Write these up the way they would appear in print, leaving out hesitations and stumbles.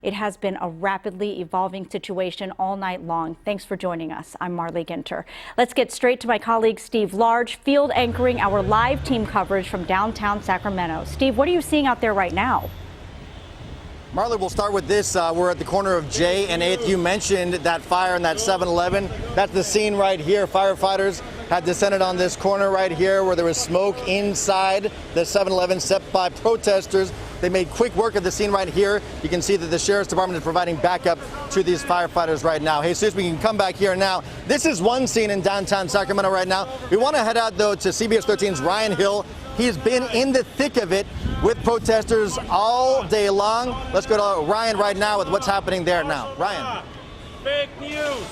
It has been a rapidly evolving situation all night long. Thanks for joining us. I'm Marley Ginter. Let's get straight to my colleague Steve Large, field anchoring our live team coverage from downtown Sacramento. Steve, what are you seeing out there right now? Marley, we'll start with this. We're at the corner of J and 8th. You mentioned that fire in that 7-Eleven. That's the scene right here. Firefighters had descended on this corner right here where there was smoke inside the 7-Eleven set by protesters. They made quick work of the scene right here. You can see that the Sheriff's Department is providing backup to these firefighters right now. Hey, Sus, we can come back here now. This is one scene in downtown Sacramento right now. We want to head out, though, to CBS 13's Ryan Hill. He's been in the thick of it with protesters all day long. Let's go to Ryan right now with what's happening there now. Ryan. Fake news.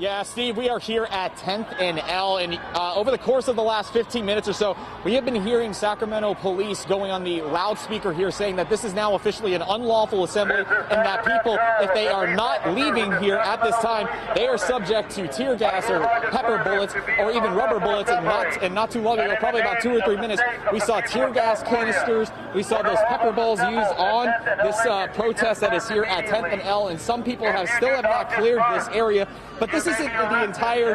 Yeah, Steve, we are here at 10th and L, and over the course of the last 15 minutes or so, we have been hearing Sacramento police going on the loudspeaker here saying that this is now officially an unlawful assembly and that people, if they are not leaving here at this time, they are subject to tear gas or pepper bullets or even rubber bullets. And not too long ago, probably about 2 or 3 minutes, we saw tear gas canisters. We saw those pepper balls used on this protest that is here at 10th and L, and some people still have not cleared this area. But this isn't the entire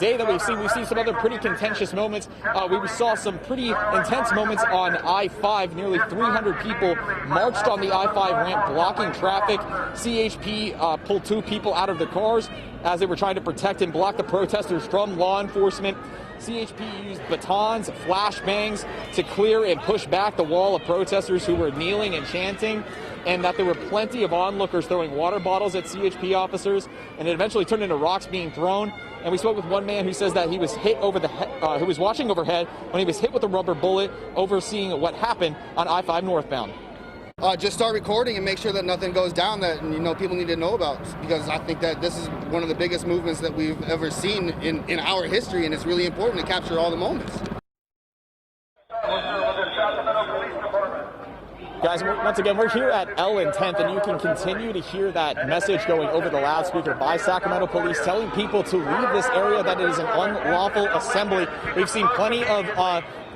day that we've seen. We've seen some other pretty contentious moments. We saw some pretty intense moments on I-5. Nearly 300 people marched on the I-5 ramp blocking traffic. CHP pulled 2 people out of their cars as they were trying to protect and block the protesters from law enforcement. CHP used batons, flashbangs to clear and push back the wall of protesters who were kneeling and chanting, and that there were plenty of onlookers throwing water bottles at CHP officers, and it eventually turned into rocks being thrown. And we spoke with one man who says that he was hit over the head, who was watching overhead when he was hit with a rubber bullet, overseeing what happened on I-5 northbound. Just start recording and make sure that nothing goes down that people need to know about, because I think that this is one of the biggest movements that we've ever seen in our history, and it's really important to capture all the moments. Guys, once again, we're here at L and 10th, and you can continue to hear that message going over the loudspeaker by Sacramento police telling people to leave this area, that it is an unlawful assembly. We've seen plenty of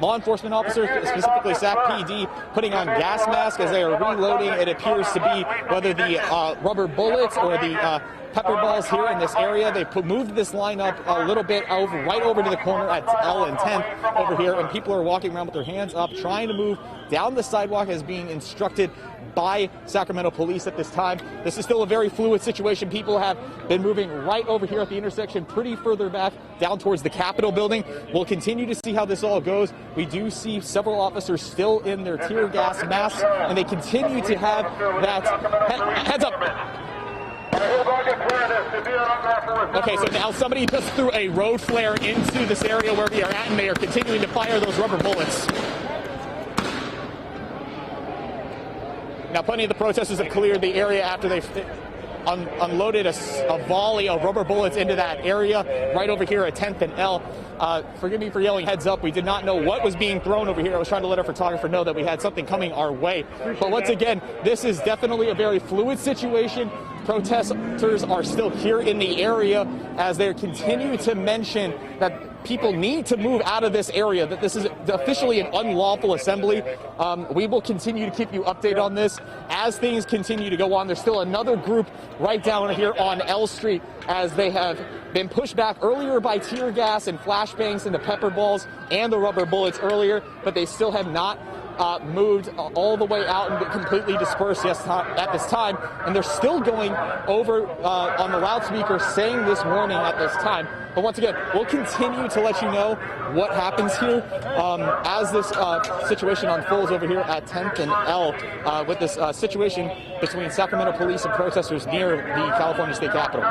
law enforcement officers, specifically Sac PD, putting on gas masks as they are reloading. It appears to be whether the rubber bullets or the pepper balls here in this area. They moved this line up a little bit right over to the corner at L and 10th over here, and people are walking around with their hands up, trying to move down the sidewalk as being instructed by Sacramento police at this time. This is still a very fluid situation. People have been moving right over here at the intersection, pretty further back down towards the Capitol building. We'll continue to see how this all goes. We do see several officers still in their tear gas masks, and they continue to have that heads up. Okay, so now somebody just threw a road flare into this area where we are at, and they are continuing to fire those rubber bullets. Now, plenty of the protesters have cleared the area after they unloaded a volley of rubber bullets into that area right over here at 10th and L. Forgive me for yelling heads up. We did not know what was being thrown over here. I was trying to let our photographer know that we had something coming our way. But once again, this is definitely a very fluid situation. Protesters are still here in the area as they continue to mention that people need to move out of this area, that this is officially an unlawful assembly. We will continue to keep you updated on this as things continue to go on. There's still another group right down here on L Street as they have been pushed back earlier by tear gas and flashbangs and the pepper balls and the rubber bullets earlier, but they still have not moved all the way out and completely dispersed at this time, and they're still going over on the loudspeaker saying this warning at this time. But once again, we'll continue to let you know what happens here as this situation unfolds over here at 10th and L with this situation between Sacramento police and protesters near the California State Capitol.